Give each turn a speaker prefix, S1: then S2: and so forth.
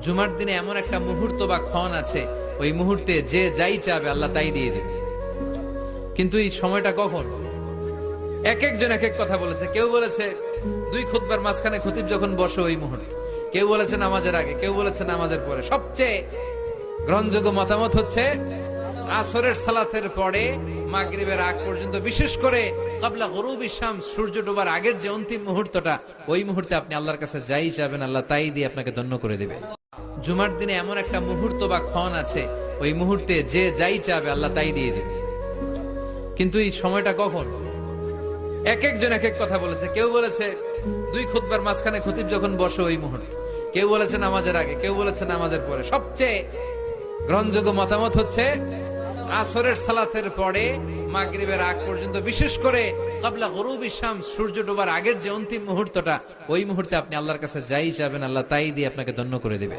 S1: জুমার দিনে এমন একটা মুহূর্ত বা ক্ষণ আছে, ওই মুহূর্তে যে যাই চাবে আল্লাহ তাই দিয়ে দেবে। কিন্তু এই সময়টা কখন? এক একজন এক এক কথা বলেছে। কেউ বলেছে দুই খুতবার মাঝখানে খতিব যখন বসে ওই মুহূর্তে, কেউ বলেছে নামাজের আগে, কেউ বলেছে নামাজের পরে। সবচেয়ে গ্রহণযোগ্য মতামত হচ্ছে আসরের সালাতের পরে মাগরিবের আগ পর্যন্ত, বিশেষ করে ক্বাবলা গুরুবি শামস, সূর্য ডোবার আগের যে অন্তিম মুহূর্তটা, ওই মুহূর্তে আপনি আল্লাহর কাছে যাই চাবেন আল্লাহ তাই দিয়ে আপনাকে ধন্য করে দিবে। জুমার দিনে এমন একটা মুহূর্ত বা ক্ষণ আছে, ওই মুহূর্তে যে যাই চাবে আল্লাহ তাই দিয়ে দেবে। কিন্তু এই সময়টা কখন? এক একজন এক এক কথা বলেছে। কেউ বলেছে দুই খুতবার মাঝখানে খতিব যখন বসে ওই মুহূর্তে, কেউ বলেছে নামাজের আগে, কেউ বলেছে নামাজের পরে। সবচেয়ে গ্রহণযোগ্য মতামত হচ্ছে আসরের সালাতের পরে মাগরিবের আগ পর্যন্ত, বিশেষ করে ক্বাবলা গুরুবি শামস, সূর্য ডোবার আগের যে অন্তিম মুহূর্তটা, ওই মুহূর্তে আপনি আল্লাহর কাছে যাই চাবেন আল্লাহ তাই দিয়ে আপনাকে ধন্য করে দিবে।